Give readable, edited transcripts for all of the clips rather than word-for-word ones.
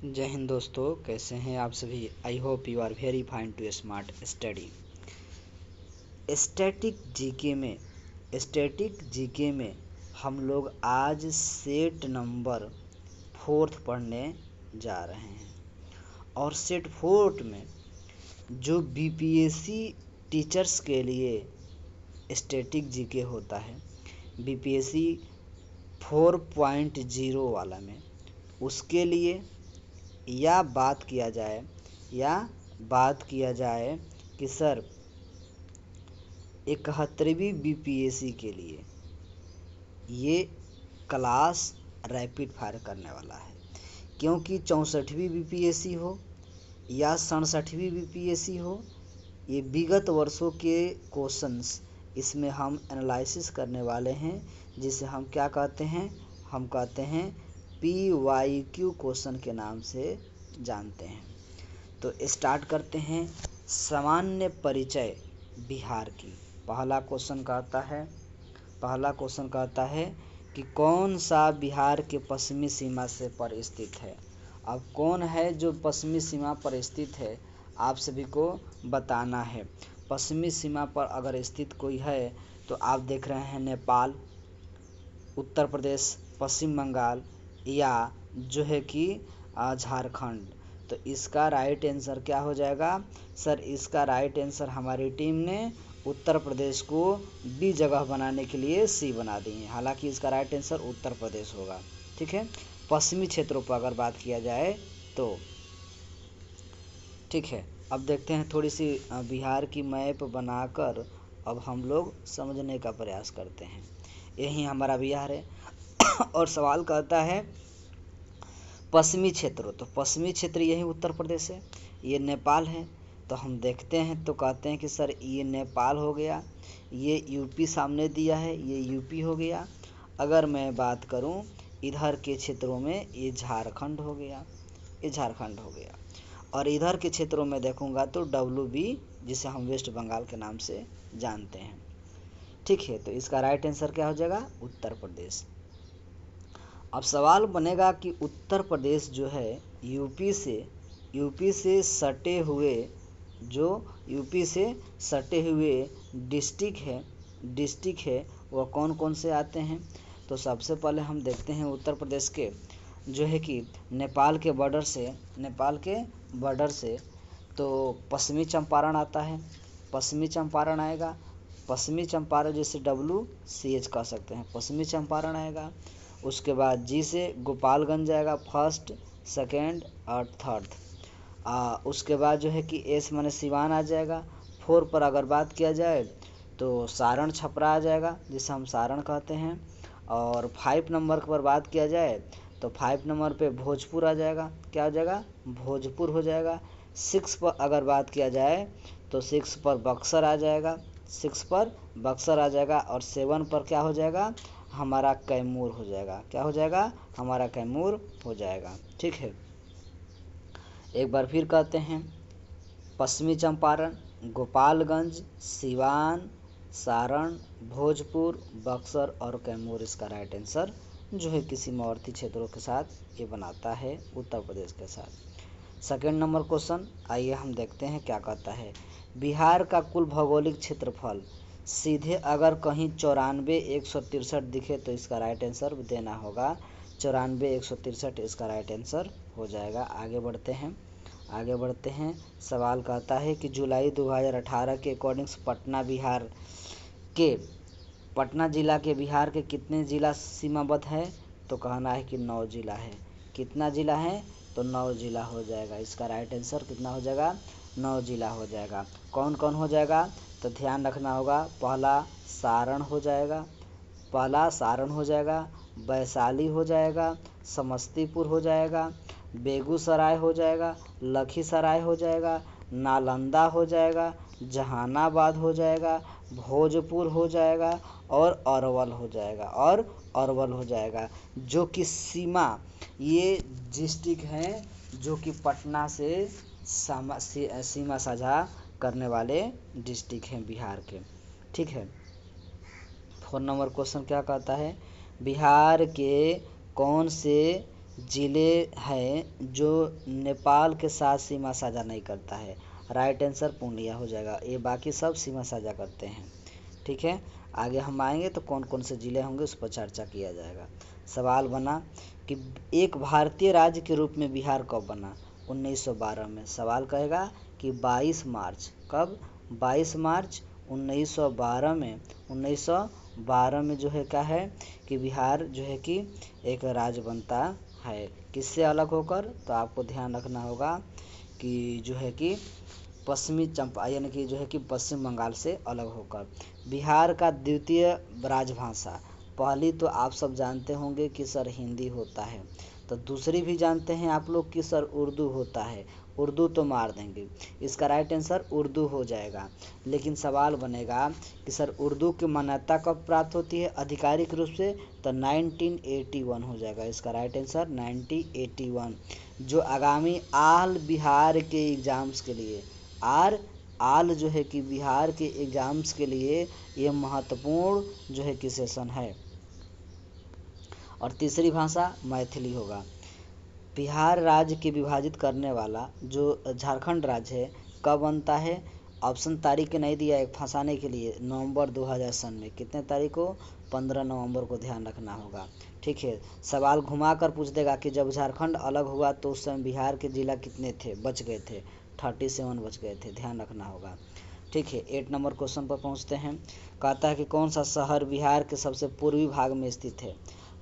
जय हिंद दोस्तों, कैसे हैं आप सभी। I hope you are very fine to smart study. Static GK में हम लोग आज सेट नंबर 4 पढ़ने जा रहे हैं। और सेट 4 में जो बीपीएससी टीचर्स के लिए स्टैटिक जीके होता है, बीपीएससी 4.0 वाला में, उसके लिए बात किया जाए कि सर 71वीं बीपीएससी के लिए ये क्लास रैपिड फायर करने वाला है। क्योंकि 64वीं बीपीएससी हो या 67वीं बीपीएससी हो, ये विगत वर्षों के क्वेश्चंस इसमें हम एनालिसिस करने वाले हैं, जिसे हम क्या कहते हैं, हम कहते हैं PYQ क्वेश्चन के नाम से जानते हैं। तो स्टार्ट करते हैं। सामान्य परिचय बिहार की। पहला क्वेश्चन कहता है कि कौन सा बिहार के पश्चिमी सीमा से पर स्थित है। अब कौन है जो पश्चिमी सीमा पर स्थित है, आप सभी को बताना है। पश्चिमी सीमा पर अगर स्थित कोई है तो आप देख रहे हैं नेपाल, उत्तर प्रदेश, पश्चिम बंगाल या जो है कि झारखंड। तो इसका राइट आंसर क्या हो जाएगा सर? इसका राइट आंसर हमारी टीम ने उत्तर प्रदेश को बी जगह बनाने के लिए सी बना दी है। हालांकि इसका राइट आंसर उत्तर प्रदेश होगा। ठीक है, पश्चिमी क्षेत्रों पर अगर बात किया जाए तो। ठीक है, अब देखते हैं थोड़ी सी बिहार की मैप बनाकर अब हम लोग समझने का प्रयास करते हैं। यही हमारा बिहार है। और सवाल कहता है पश्चिमी क्षेत्र, तो पश्चिमी क्षेत्र यही उत्तर प्रदेश है, ये नेपाल है। तो हम देखते हैं तो कहते हैं कि सर ये नेपाल हो गया, ये यूपी सामने दिया है, ये यूपी हो गया। अगर मैं बात करूं इधर के क्षेत्रों में, ये झारखंड हो गया, ये झारखंड हो गया। और इधर के क्षेत्रों में देखूंगा तो WB, जिसे हम वेस्ट बंगाल के नाम से जानते हैं। ठीक है, तो इसका राइट आंसर क्या हो जाएगा? उत्तर प्रदेश। अब सवाल बनेगा कि उत्तर प्रदेश जो है यूपी से सटे हुए, जो यूपी से सटे हुए डिस्ट्रिक्ट है वह कौन कौन से आते हैं। तो सबसे पहले हम देखते हैं उत्तर प्रदेश के जो है कि नेपाल के बॉर्डर से तो पश्चिमी चंपारण आता है, पश्चिमी चंपारण आएगा। पश्चिमी चंपारण जिसे WCH कह सकते हैं, पश्चिमी चंपारण आएगा। उसके बाद जी से गोपालगंज आएगा, फर्स्ट, सेकेंड और थर्ड। उसके बाद जो है कि एस माने सिवान आ जाएगा। 4 पर अगर बात किया जाए तो सारण छपरा आ जाएगा, जिसे हम सारण कहते हैं। और 5 नंबर पर बात किया जाए तो 5 नंबर पे भोजपुर आ जाएगा। क्या हो जाएगा? भोजपुर हो जाएगा। 6 पर अगर बात किया जाए तो 6 पर बक्सर आ जाएगा, 6 पर बक्सर आ जाएगा। और 7 पर क्या हो जाएगा? हमारा कैमूर हो जाएगा। क्या हो जाएगा? हमारा कैमूर हो जाएगा। ठीक है, एक बार फिर कहते हैं पश्चिमी चंपारण, गोपालगंज, सिवान, सारण, भोजपुर, बक्सर और कैमूर इसका राइट आंसर जो है कि सीमावर्ती क्षेत्रों के साथ ये बनाता है उत्तर प्रदेश के साथ। सेकेंड नंबर क्वेश्चन, आइए हम देखते हैं क्या कहता है। बिहार का कुल भौगोलिक क्षेत्रफल सीधे अगर कहीं 94,163 दिखे तो इसका राइट आंसर देना होगा 94,163, इसका राइट आंसर हो जाएगा। आगे बढ़ते हैं। सवाल कहता है कि जुलाई 2018 के अकॉर्डिंग पटना जिला के बिहार के कितने जिला सीमाबद्ध है। तो कहना है कि 9 जिला है। कितना जिला है? तो 9 जिला हो जाएगा। इसका राइट आंसर कितना हो जाएगा? 9 जिला हो जाएगा। कौन कौन हो जाएगा? तो ध्यान रखना होगा, पहला सारण हो जाएगा, वैशाली हो जाएगा, समस्तीपुर हो जाएगा, बेगूसराय हो जाएगा, लखीसराय हो जाएगा, नालंदा हो जाएगा, जहानाबाद हो जाएगा, भोजपुर हो जाएगा और अरवल हो जाएगा। जो कि ये डिस्ट्रिक्ट हैं जो कि पटना से सीमा साझा करने वाले डिस्ट्रिक्ट हैं बिहार के। ठीक है, 4 नंबर क्वेश्चन क्या कहता है? बिहार के कौन से जिले हैं जो नेपाल के साथ सीमा साझा नहीं करता है। राइट आंसर पूर्णिया हो जाएगा। ये बाकी सब सीमा साझा करते हैं। ठीक है, आगे हम आएंगे तो कौन कौन से जिले होंगे उस पर चर्चा किया जाएगा। सवाल बना कि एक भारतीय राज्य के रूप में बिहार कब बना? 1912 में। सवाल कहेगा कि 22 मार्च, कब? 22 मार्च 1912 में। 1912 में जो है क्या है कि बिहार जो है कि एक राज्य बनता है। किससे अलग होकर? तो आपको ध्यान रखना होगा कि जो है कि पश्चिमी चंपा यानी कि जो है कि पश्चिम बंगाल से अलग होकर। बिहार का द्वितीय राजभाषा, पहली तो आप सब जानते होंगे कि सर हिंदी होता है, तो दूसरी भी जानते हैं आप लोग कि सर उर्दू होता है। उर्दू तो मार देंगे, इसका राइट आंसर उर्दू हो जाएगा। लेकिन सवाल बनेगा कि सर उर्दू की मान्यता कब प्राप्त होती है आधिकारिक रूप से? तो 1981 हो जाएगा। इसका राइट आंसर 1981। जो आगामी आल बिहार के एग्जाम्स के लिए आल जो है कि बिहार के एग्जाम्स के लिए ये महत्वपूर्ण जो है कि सेशन है। और तीसरी भाषा मैथिली होगा। बिहार राज्य के विभाजित करने वाला जो झारखंड राज्य है कब बनता है? ऑप्शन तारीख नहीं दिया है फंसाने के लिए। नवंबर 2000 सन में। कितने तारीख को? 15 नवंबर को ध्यान रखना होगा। ठीक है, सवाल घुमा कर पूछ देगा कि जब झारखंड अलग हुआ तो उस समय बिहार के जिला कितने थे? बच गए थे, 37 बच गए थे। ध्यान रखना होगा। ठीक है, 8 नंबर क्वेश्चन पर पहुंचते हैं। कहता है कि कौन सा शहर बिहार के सबसे पूर्वी भाग में स्थित है?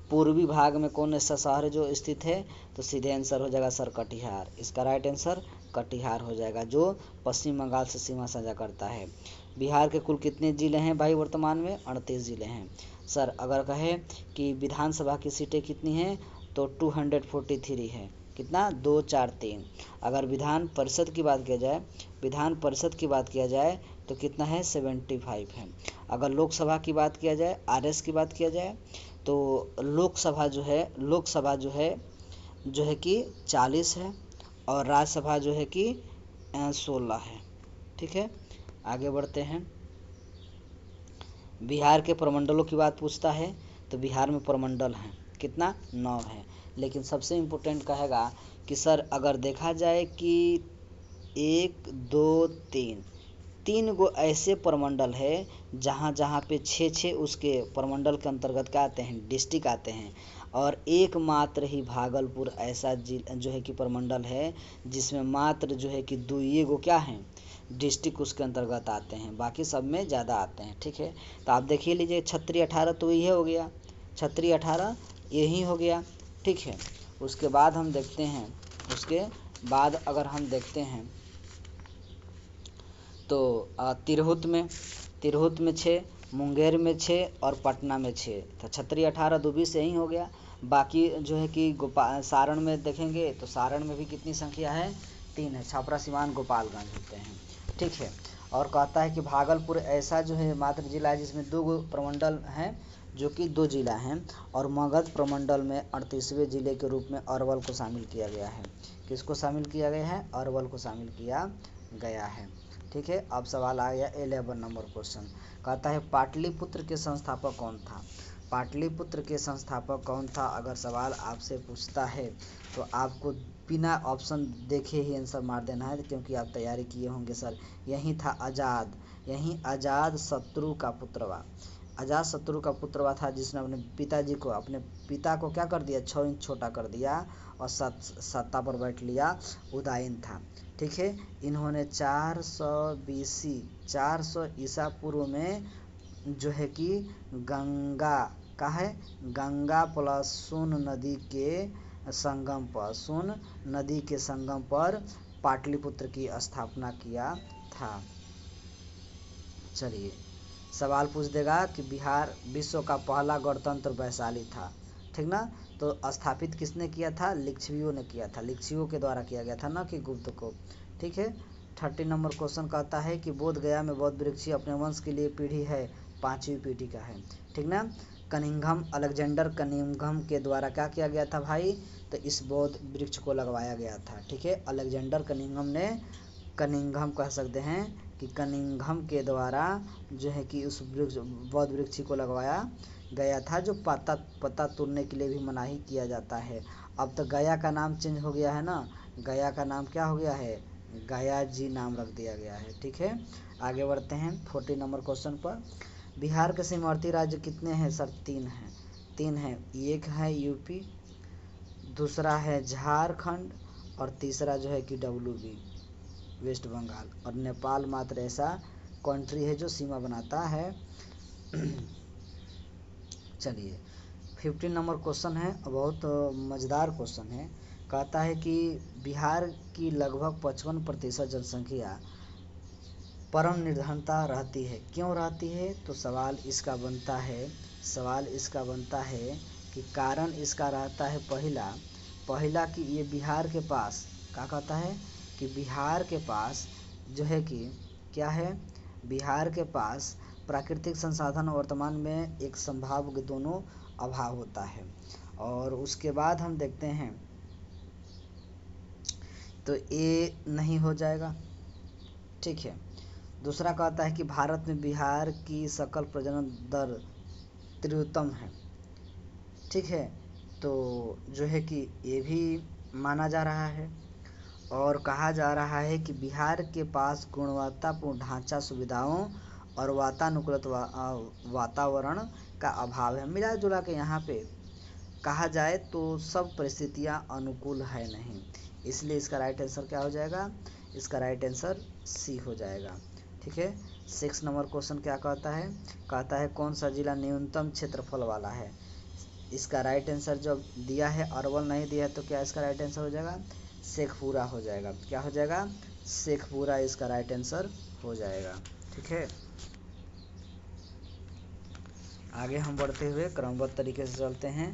पूर्वी भाग में कौन सा शहर जो स्थित है? तो सीधे आंसर हो जाएगा सर कटिहार। इसका राइट आंसर कटिहार हो जाएगा, जो पश्चिम बंगाल से सीमा साझा करता है। बिहार के कुल कितने जिले हैं भाई वर्तमान में? 38 जिले हैं। सर अगर कहे कि विधानसभा की सीटें कितनी हैं तो 243 है। कितना? 2 4 3। अगर विधान परिषद की बात किया जाए तो कितना है? 75 है। अगर लोकसभा की बात किया जाए, आरएस की बात किया जाए तो लोकसभा जो है कि 40 है और राज्यसभा जो है कि 16 है। ठीक है, आगे बढ़ते हैं। बिहार के प्रमंडलों की बात पूछता है तो बिहार में प्रमंडल हैं कितना? 9 है। लेकिन सबसे इम्पोर्टेंट कहेगा कि सर अगर देखा जाए कि 1 2 3 गो ऐसे प्रमंडल है जहाँ जहाँ पे 6 उसके प्रमंडल के अंतर्गत क्या आते हैं? डिस्ट्रिक्ट आते हैं। और एकमात्र ही भागलपुर ऐसा जो है कि प्रमंडल है जिसमें मात्र जो है कि 2 गो क्या हैं? डिस्ट्रिक्ट उसके अंतर्गत आते हैं। बाकी सब में ज़्यादा आते हैं। ठीक है, तो आप देखिए लीजिए 36 18 तो ये हो गया, 36 18 यही हो गया। ठीक है, उसके बाद हम देखते हैं, अगर हम देखते हैं तो तिरहुत में 6, मुंगेर में 6 और पटना में 6। तो 36 18 2 20 यही हो गया। बाकी जो है कि सारण में देखेंगे तो सारण में भी कितनी संख्या है? 3 है। छपरा सिवान गोपालगंज होते हैं। ठीक है, और कहता है कि भागलपुर ऐसा जो है मात्र जिला है जिसमें 2 प्रमंडल हैं जो कि 2 जिला हैं। और मगध प्रमंडल में 38वें जिले के रूप में अरवल को शामिल किया गया है। किसको शामिल किया गया है? अरवल को शामिल किया गया है। ठीक है, अब सवाल आ गया 11 नंबर क्वेश्चन। कहता है पाटलिपुत्र के संस्थापक कौन था? पाटलिपुत्र के संस्थापक कौन था अगर सवाल आपसे पूछता है तो आपको बिना ऑप्शन देखे ही आंसर मार देना है, क्योंकि आप तैयारी किए होंगे सर। यही था अजाद शत्रु का पुत्रवा था जिसने अपने पिता को क्या कर दिया? 6 इंच छोटा कर दिया और सत्ता पर बैठ लिया। उदयन था। ठीक है, इन्होंने 400 ईसा पूर्व में जो है कि गंगा प्लस सोन नदी के संगम पर पाटलिपुत्र की स्थापना किया था। चलिए, सवाल पूछ देगा कि बिहार विश्व का पहला गणतंत्र वैशाली था। ठीक ना? तो स्थापित किसने किया था? लिच्छवियों ने किया था। लिच्छवियों के द्वारा किया गया था, ना कि गुप्त को। ठीक है, 30 नंबर क्वेश्चन कहता है कि बोध गया में बौद्ध वृक्षी अपने वंश के लिए पीढ़ी है, 5वीं पीढ़ी का है। ठीक ना? अलेक्जेंडर कनिंघम के द्वारा क्या किया गया था भाई? तो इस बौद्ध वृक्ष को लगवाया गया था। ठीक है, अलेक्जेंडर कनिंघम कह सकते हैं कि कनिंघम के द्वारा जो है कि उस बौद्ध वृक्ष को लगवाया गया था, जो पत्ता तोड़ने के लिए भी मनाही किया जाता है। अब तो गया का नाम चेंज हो गया है ना, गया का नाम क्या हो गया है, गया जी नाम रख दिया गया है। ठीक है, आगे बढ़ते हैं 40 नंबर क्वेश्चन पर। बिहार के सीमावर्ती राज्य कितने हैं सर? 3 हैं। 3 हैं, एक है यूपी, दूसरा है झारखंड, और तीसरा जो है कि WB वेस्ट बंगाल, और नेपाल मात्र ऐसा कंट्री है जो सीमा बनाता है। चलिए 15 नंबर क्वेश्चन है, बहुत मज़ेदार क्वेश्चन है। कहता है कि बिहार की लगभग 55% जनसंख्या परम निर्धनता रहती है, क्यों रहती है? तो सवाल इसका बनता है कि कारण इसका रहता है पहला कि ये बिहार के पास क्या कहता है कि बिहार के पास जो है कि क्या है, बिहार के पास प्राकृतिक संसाधन वर्तमान में एक संभाव्य दोनों अभाव होता है। और उसके बाद हम देखते हैं तो ये नहीं हो जाएगा। ठीक है, दूसरा कहता है कि भारत में बिहार की सकल प्रजनन दर तीव्रतम है। ठीक है, तो जो है कि ये भी माना जा रहा है। और कहा जा रहा है कि बिहार के पास गुणवत्तापूर्ण ढांचा सुविधाओं और वातानुकूलित वातावरण का अभाव है। मिला जुला के यहाँ पे कहा जाए तो सब परिस्थितियाँ अनुकूल है नहीं, इसलिए इसका राइट आंसर क्या हो जाएगा? इसका राइट आंसर सी हो जाएगा। ठीक है, 6 नंबर क्वेश्चन क्या कहता है कौन सा जिला न्यूनतम क्षेत्रफल वाला है? इसका राइट आंसर जब दिया है अरवल नहीं दिया है तो क्या इसका राइट आंसर हो जाएगा? शेखपुरा हो जाएगा। क्या हो जाएगा? शेखपुरा इसका राइट आंसर हो जाएगा। ठीक है, आगे हम बढ़ते हुए क्रमबद्ध तरीके से चलते हैं।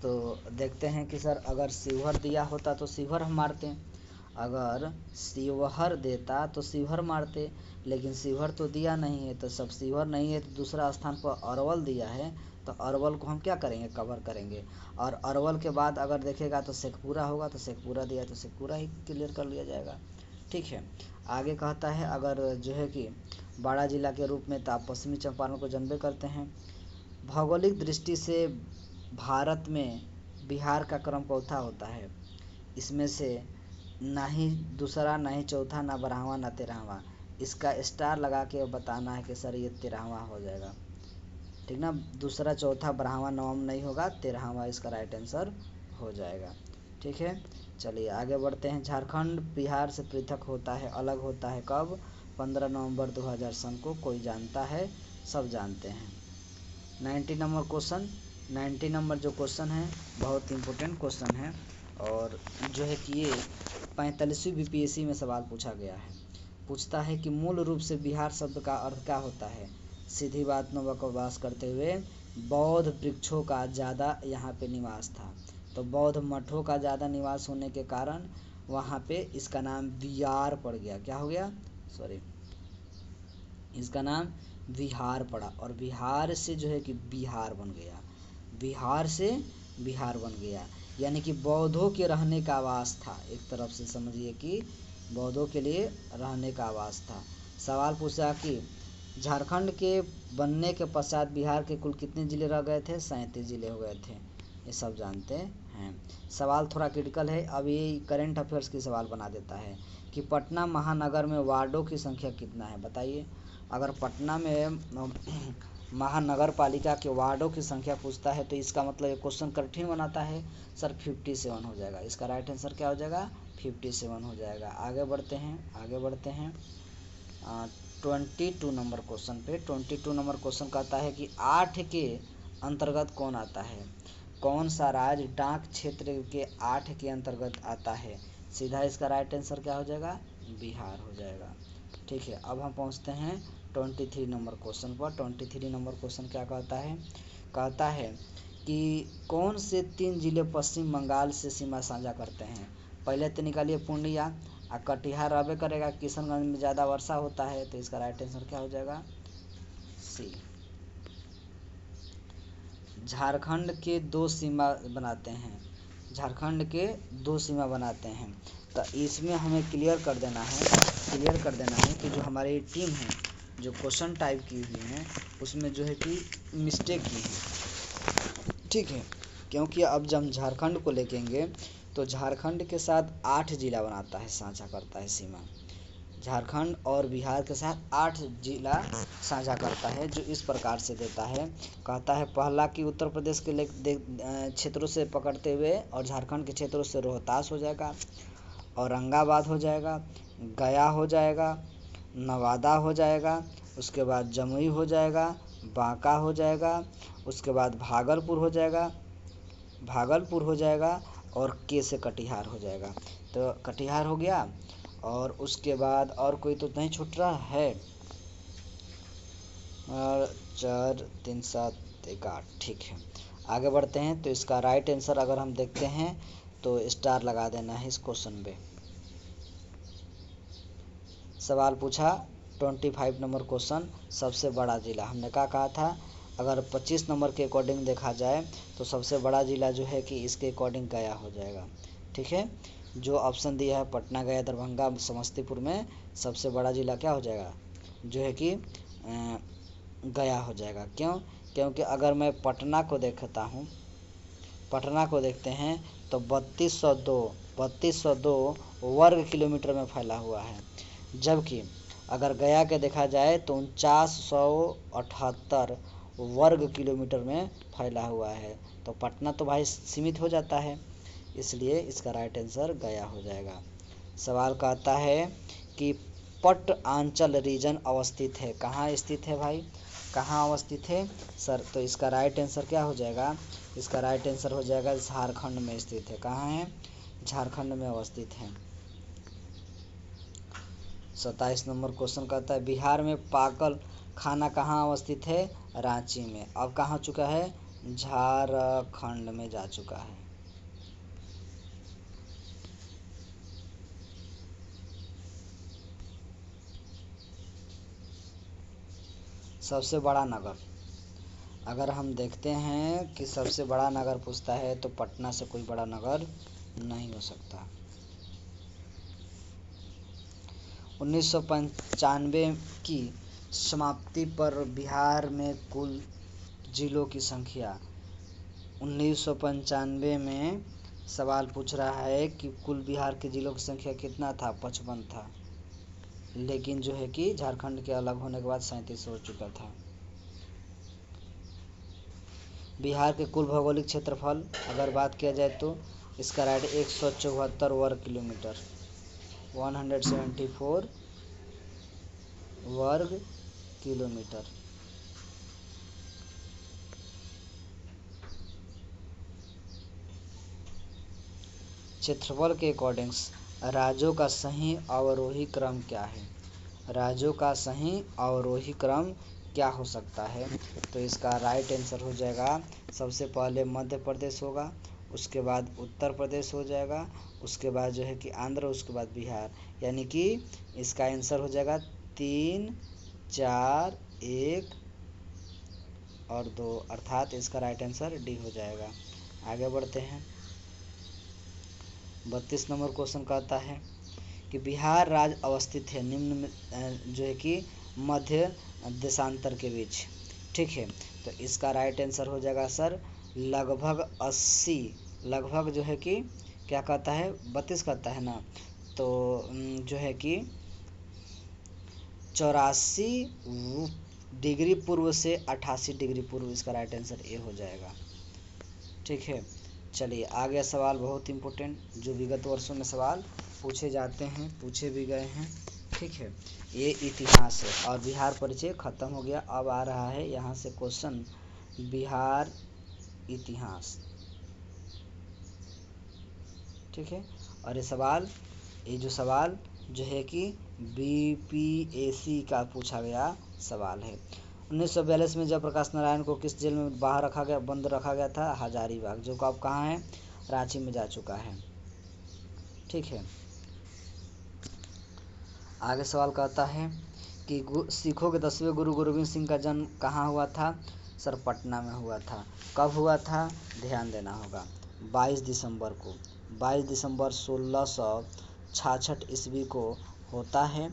तो देखते हैं कि सर अगर शिवहर दिया होता तो शिवहर हम मारते, अगर शिवहर देता तो शिवहर मारते, लेकिन शिवहर तो दिया नहीं है, तो सब शिवहर नहीं है तो दूसरा स्थान पर अरवल दिया है, तो अरवल को हम क्या करेंगे? कवर करेंगे। और अरवल के बाद अगर देखेगा तो शेखपुरा होगा, तो शेखपुरा दिया तो शेखपुरा ही क्लियर कर लिया जाएगा। ठीक है, आगे कहता है अगर जो है कि बाड़ा जिला के रूप में तो आप पश्चिमी चंपारण को जानबे करते हैं। भौगोलिक दृष्टि से भारत में बिहार का क्रम चौथा होता है, इसमें से ना ही दूसरा, ना ही चौथा, ना 12वां, ना 13वां। इसका स्टार लगा के बताना है कि सर ये 13वां हो जाएगा। ठीक ना, दूसरा, चौथा, 12वां, 9वां नहीं होगा, 13वां इसका राइट आंसर हो जाएगा। ठीक है, चलिए आगे बढ़ते हैं। झारखंड बिहार से पृथक होता है, अलग होता है कब? 15 नवंबर 2000 सन को। कोई जानता है? सब जानते हैं। 90 नंबर क्वेश्चन, 90 नंबर जो क्वेश्चन है बहुत इंपॉर्टेंट क्वेश्चन है, और जो है कि ये 45वीं BPSC में सवाल पूछा गया है। पूछता है कि मूल रूप से बिहार शब्द का अर्थ क्या होता है? सीधी बात में बकवास करते हुए बौद्ध वृक्षों का ज़्यादा यहाँ पे निवास था, तो बौद्ध मठों का ज़्यादा निवास होने के कारण वहाँ पे इसका नाम बिहार पड़ गया। क्या हो गया? सॉरी, इसका नाम बिहार पड़ा, और बिहार से जो है कि बिहार बन गया, बिहार से बिहार बन गया, यानी कि बौद्धों के रहने का आवास था। एक तरफ से समझिए कि बौद्धों के लिए रहने का आवास था। सवाल पूछा कि झारखंड के बनने के पश्चात बिहार के कुल कितने ज़िले रह गए थे? 37 ज़िले हो गए थे, ये सब जानते हैं। सवाल थोड़ा क्रिटिकल है, अब ये करंट अफेयर्स की सवाल बना देता है कि पटना महानगर में वार्डों की संख्या कितना है? बताइए। अगर पटना में महानगर पालिका के वार्डों की संख्या पूछता है तो इसका मतलब ये क्वेश्चन कठिन बनाता है। सर 57 हो जाएगा, इसका राइट आंसर क्या हो जाएगा? 57 हो जाएगा। आगे बढ़ते हैं 22 नंबर क्वेश्चन पे। 22 नंबर क्वेश्चन कहता है कि 8 के अंतर्गत कौन आता है? कौन सा राज्य डाक क्षेत्र के 8 के अंतर्गत आता है? सीधा इसका राइट आंसर क्या हो जाएगा? बिहार हो जाएगा। ठीक है, अब हम पहुंचते हैं 23 नंबर क्वेश्चन पर। 23 नंबर क्वेश्चन क्या कहता है कि कौन से 3 जिले पश्चिम बंगाल से सीमा साझा करते हैं? पहले तो निकालिए पूर्णिया, कटिहार रहबे करेगा, किशनगंज में ज़्यादा वर्षा होता है, तो इसका राइट आंसर क्या हो जाएगा? सी। झारखंड के 2 सीमा बनाते हैं, झारखंड के 2 सीमा बनाते हैं, तो इसमें हमें क्लियर कर देना है कि जो हमारी टीम है जो क्वेश्चन टाइप की हुई है उसमें जो है कि मिस्टेक की है। ठीक है, क्योंकि अब जब हम झारखंड को लेंगे तो झारखंड के साथ 8 जिला बनाता है, साझा करता है सीमा। झारखंड और बिहार के साथ 8 जिला साझा करता है, जो इस प्रकार से देता है। कहता है पहला कि उत्तर प्रदेश के क्षेत्रों से पकड़ते हुए और झारखंड के क्षेत्रों से रोहतास हो जाएगा, औरंगाबाद हो जाएगा, गया हो जाएगा, नवादा हो जाएगा, उसके बाद जमुई हो जाएगा, बांका हो जाएगा, उसके बाद भागलपुर हो जाएगा और के से कटिहार हो जाएगा। तो कटिहार हो गया और उसके बाद और कोई तो नहीं छूट रहा है। 4 3 7 1 8, ठीक है। आगे बढ़ते हैं। तो इसका राइट आंसर अगर हम देखते हैं तो स्टार लगा देना है इस क्वेश्चन पे। सवाल पूछा 25 नंबर क्वेश्चन, सबसे बड़ा जिला। हमने क्या कहा था, अगर 25 नंबर के अकॉर्डिंग देखा जाए तो सबसे बड़ा जिला जो है कि इसके अकॉर्डिंग गया हो जाएगा। ठीक है, जो ऑप्शन दिया है पटना, गया, दरभंगा, समस्तीपुर में सबसे बड़ा जिला क्या हो जाएगा, जो है कि गया हो जाएगा। क्यों? क्योंकि अगर मैं पटना को देखता हूँ, पटना को देखते हैं तो 3202 वर्ग किलोमीटर में फैला हुआ है, जबकि अगर गया के देखा जाए तो 4978 वर्ग किलोमीटर में फैला हुआ है। तो पटना तो भाई सीमित हो जाता है, इसलिए इसका राइट आंसर गया हो जाएगा। सवाल कहता है कि पट आंचल रीजन अवस्थित है, कहाँ स्थित है भाई, कहाँ अवस्थित है सर? तो इसका राइट आंसर क्या हो जाएगा, इसका राइट आंसर हो जाएगा झारखंड में स्थित है। कहाँ है? झारखंड में अवस्थित है। 27 नंबर क्वेश्चन कहता है बिहार में पागल खाना कहाँ अवस्थित है? रांची में। अब कहाँ चुका है? झारखंड में जा चुका है। सबसे बड़ा नगर, अगर हम देखते हैं कि सबसे बड़ा नगर पूछता है तो पटना से कोई बड़ा नगर नहीं हो सकता। 1995 की समाप्ति पर बिहार में कुल जिलों की संख्या, 1995 में सवाल पूछ रहा है कि कुल बिहार के जिलों की संख्या कितना था? 55 था, लेकिन जो है कि झारखंड के अलग होने के बाद 37 हो चुका था। बिहार के कुल भौगोलिक क्षेत्रफल अगर बात किया जाए तो इसका राइट 174 वर्ग किलोमीटर, 174 वर्ग किलोमीटर। क्षेत्रफल के अकॉर्डिंग राज्यों का सही अवरोही क्रम क्या है? राज्यों का सही अवरोही क्रम क्या हो सकता है? तो इसका राइट आंसर हो जाएगा, सबसे पहले मध्य प्रदेश होगा, उसके बाद उत्तर प्रदेश हो जाएगा, उसके बाद जो है कि आंध्र, उसके बाद बिहार। यानी कि इसका आंसर हो जाएगा 3 4 1 और 2, अर्थात इसका राइट आंसर डी हो जाएगा। आगे बढ़ते हैं। 32 नंबर क्वेश्चन कहता है कि बिहार राज्य अवस्थित है निम्न में जो है कि मध्य देशांतर के बीच। ठीक है, तो इसका राइट आंसर हो जाएगा सर लगभग 80, लगभग जो है कि क्या कहता है 32 कहता है ना, तो जो है कि 84 डिग्री पूर्व से 88 डिग्री पूर्व, इसका राइट आंसर ए हो जाएगा। ठीक है, चलिए आगे सवाल बहुत इम्पोर्टेंट, जो विगत वर्षों में सवाल पूछे जाते हैं, पूछे भी गए हैं। ठीक है, ये इतिहास है और बिहार परिचय खत्म हो गया। अब आ रहा है यहाँ से क्वेश्चन बिहार इतिहास। ठीक है, और ये जो सवाल जो है कि BPSC का पूछा गया सवाल है। 1942 में जयप्रकाश नारायण को किस जेल में बंद रखा गया था? हजारीबाग, जो अब कहाँ है? रांची में जा चुका है। ठीक है, आगे सवाल कहता है कि सिखों के 10वें गुरु गोबिंद सिंह का जन्म कहाँ हुआ था? सर पटना में हुआ था। कब हुआ था? ध्यान देना होगा, 22 दिसंबर को, 22 दिसंबर 1666 ईस्वी को होता है।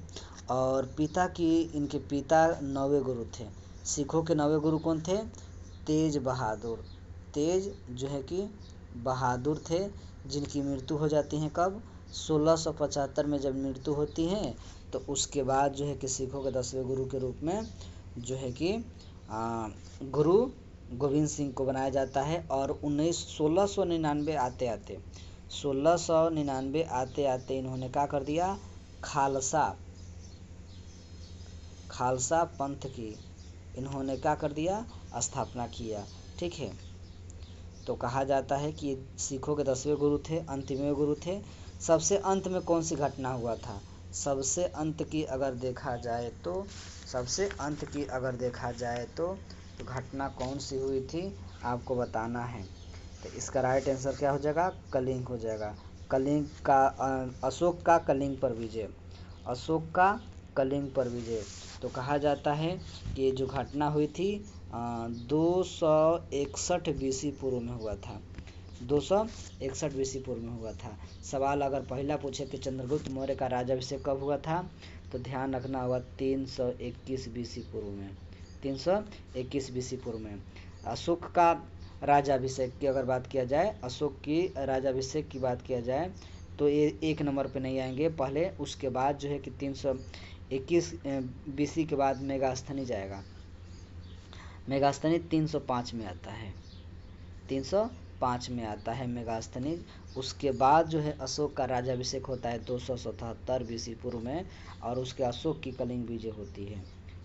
और इनके पिता 9वें गुरु थे। सिखों के 9वें गुरु कौन थे? तेज तेज जो है कि बहादुर थे, जिनकी मृत्यु हो जाती है कब, 1675 में जब मृत्यु होती है तो उसके बाद जो है कि सिखों के 10वें गुरु के रूप में जो है कि गुरु गोविंद सिंह को बनाया जाता है। और 1699 आते आते 1699 आते आते इन्होंने क्या कर दिया, खालसा पंथ की इन्होंने क्या कर दिया, स्थापना किया। ठीक है, तो कहा जाता है कि सिखों के 10वें गुरु थे, अंतिमवें गुरु थे। सबसे अंत में कौन सी घटना हुआ था, सबसे अंत की अगर देखा जाए तो घटना कौन सी हुई थी आपको बताना है। तो इसका राइट आंसर क्या हो जाएगा, कलिंग हो जाएगा। कलिंग का अशोक का कलिंग पर विजय। तो कहा जाता है कि ये जो घटना हुई थी 261 बीसी पूर्व में हुआ था, 261 बीसी पूर्व में हुआ था। सवाल अगर पहला पूछे कि चंद्रगुप्त मौर्य का राज्याभिषेक कब हुआ था, तो ध्यान रखना होगा 321 बीसी पूर्व में, 321 बीसी पूर्व में। अशोक का राज्याभिषेक की अगर बात किया जाए, अशोक की राज्याभिषेक की बात किया जाए तो ये 1 नंबर पे नहीं आएंगे पहले, उसके बाद जो है कि 321 बीसी के बाद मेगास्थनी जाएगा। मेगास्थनी 305 में आता है, 305 में आता है मेगास्थनी। उसके बाद जो है अशोक का राज्याभिषेक होता है 277 बीसी पूर्व में, और उसके अशोक की कलिंग विजय होती है।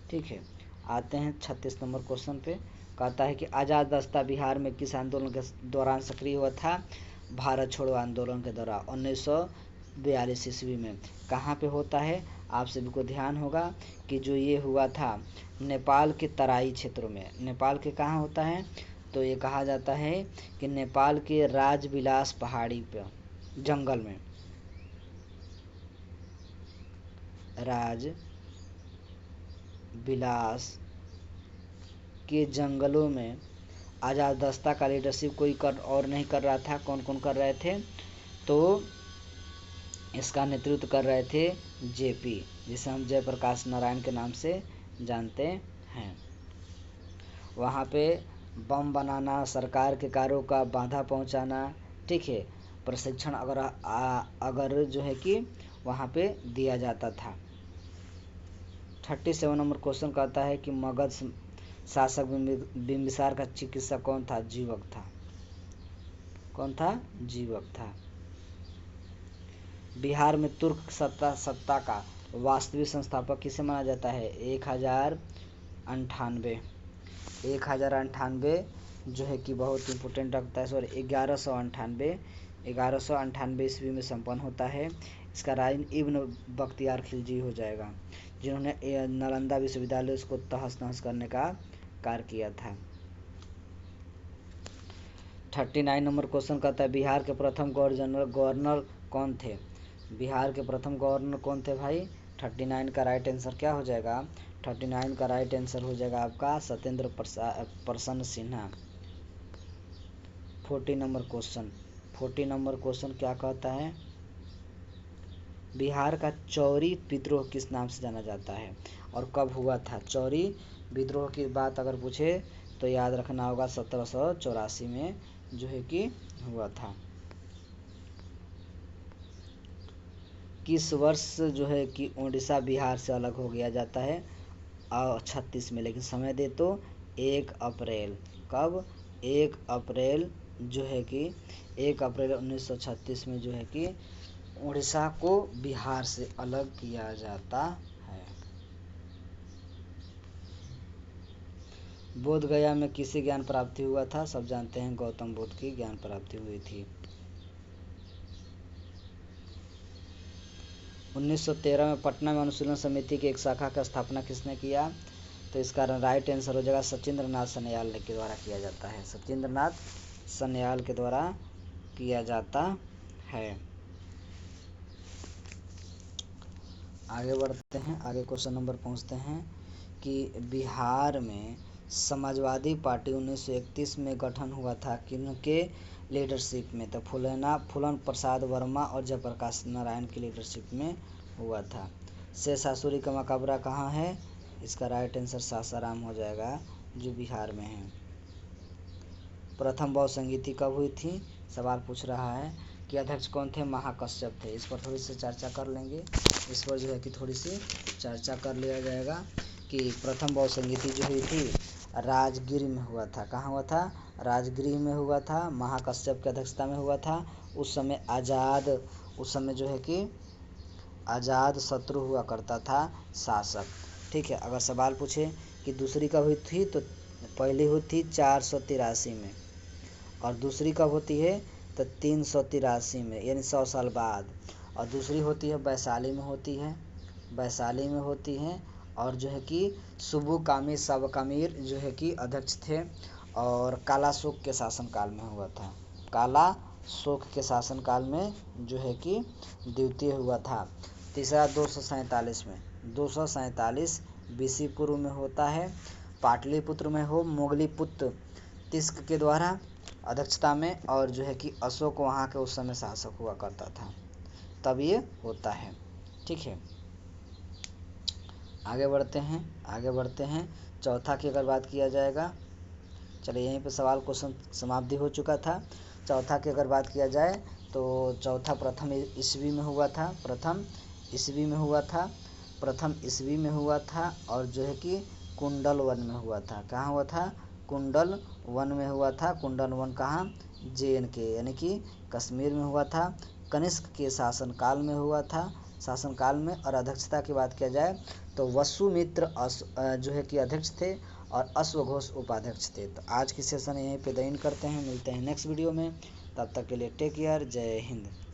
ठीक है, आते हैं 36 नंबर क्वेश्चन पे। कहता है कि आज़ाद रास्ता बिहार में किस आंदोलन के दौरान सक्रिय हुआ था, भारत छोड़ो आंदोलन के दौरान 1942 ईस्वी में। कहाँ पे होता है, आप सभी को ध्यान होगा कि जो ये हुआ था नेपाल के तराई क्षेत्रों में। नेपाल के कहाँ होता है, तो ये कहा जाता है कि नेपाल के राजविलास पहाड़ी पर जंगल में, राजविलास के जंगलों में आज़ाद दस्ता का लीडरशिप कोई और नहीं कर रहा था। कौन कौन कर रहे थे, तो इसका नेतृत्व कर रहे थे जेपी, जिसे हम जयप्रकाश नारायण के नाम से जानते हैं। वहाँ पे बम बनाना, सरकार के कार्यों का बाधा पहुँचाना, ठीक है, प्रशिक्षण अगर जो है कि वहाँ पे दिया जाता था। 37 नंबर क्वेश्चन कहता है कि मगध शासक बिंबिसार का चिकित्सक कौन था, जीवक था। कौन था, जीवक था। बिहार में तुर्क सत्ता का वास्तविक संस्थापक किसे माना जाता है, 1098 जो है कि बहुत इंपॉर्टेंट रखता है। सॉरी 1198 ईस्वी में संपन्न होता है। इसका राय इब्न बख्तियार खिलजी हो जाएगा, जिन्होंने नालंदा विश्वविद्यालय उसको तहस नहस करने का कार्य किया था। 39 नंबर क्वेश्चन कहता है बिहार के प्रथम गवर्नर कौन थे। बिहार के प्रथम गवर्नर कौन थे भाई, 39 का राइट आंसर क्या हो जाएगा, 39 का राइट आंसर हो जाएगा आपका सत्येंद्र प्रसन्न सिन्हा। 40 नंबर क्वेश्चन क्या कहता है, बिहार का चौरी विद्रोह किस नाम से जाना जाता है और कब हुआ था। चौरी विद्रोह की बात अगर पूछे तो याद रखना होगा 1784 में जो है कि हुआ था। किस वर्ष जो है कि उड़ीसा बिहार से अलग हो गया जाता है, 36 में, लेकिन समय दे तो 1 अप्रैल। कब, 1 अप्रैल जो है कि 1 अप्रैल 1936 में जो है कि उड़ीसा को बिहार से अलग किया जाता है। बोध गया में किसे ज्ञान प्राप्ति हुआ था, सब जानते हैं गौतम बुद्ध की ज्ञान प्राप्ति हुई थी। 1913 में पटना में अनुशीलन समिति की एक शाखा का स्थापना किसने किया, तो इसका राइट आंसर हो जाएगा सचिंद्रनाथ सन्याल के द्वारा किया जाता है। सचिंद्रनाथ सन्याल के द्वारा किया जाता है। आगे बढ़ते हैं, आगे क्वेश्चन नंबर पहुंचते हैं कि बिहार में समाजवादी पार्टी 1931 में गठन हुआ था, किनके लीडरशिप में, तो फूलन प्रसाद वर्मा और जयप्रकाश नारायण की लीडरशिप में हुआ था। शेषासुरी का मकबरा कहाँ है, इसका राइट आंसर सासाराम हो जाएगा, जो बिहार में है। प्रथम बहुसंगीति कब हुई थी? सवाल पूछ रहा है कि अध्यक्ष कौन थे? महाकश्यप थे। इस पर थोड़ी सी चर्चा कर लेंगे, इस पर जो है कि थोड़ी सी चर्चा कर लिया जाएगा कि प्रथम बहुसंगीति जो हुई थी राजगीर में हुआ था। कहाँ हुआ था? राजगीर में हुआ था। महाकश्यप की अध्यक्षता में हुआ था। उस समय जो है कि आज़ाद शत्रु हुआ करता था शासक। ठीक है। अगर सवाल पूछे कि दूसरी कब हुई थी, तो पहली हुई थी 483 में और दूसरी कब होती है? तो 383 में, यानी 100 साल बाद। और दूसरी होती है वैशाली में होती है, वैशाली में होती है। और जो है कि सुबु कामी सबकामीर जो है कि अध्यक्ष थे और काला शोक के शासनकाल में हुआ था। काला शोक के शासनकाल में जो है कि द्वितीय हुआ था। तीसरा 247 में, 247 बीसी पूर्व में होता है। पाटलिपुत्र में हो मोगलीपुत्र तिस्क के द्वारा अध्यक्षता में, और जो है कि अशोक वहाँ के उस समय शासक हुआ करता था, तब ये होता है। ठीक है। आगे बढ़ते हैं। चौथा की अगर बात किया जाएगा, चलिए यहीं पे सवाल क्वेश्चन समाप्ति हो चुका था। चौथा की अगर बात किया जाए तो चौथा प्रथम ईस्वी में हुआ था। प्रथम ईस्वी में हुआ था और जो है कि कुंडल वन में हुआ था। कहाँ हुआ था? कुंडल वन में हुआ था। कुंडल वन कहाँ? JNK यानी कि कश्मीर में हुआ था। कनिष्क के शासनकाल में हुआ था, शासनकाल में। और अध्यक्षता की बात किया जाए तो वसुमित्र जो है कि अध्यक्ष थे और अश्वघोष उपाध्यक्ष थे। तो आज की सेशन यहीं पे द एंड करते हैं। मिलते हैं नेक्स्ट वीडियो में, तब तक के लिए टेक केयर। जय हिंद।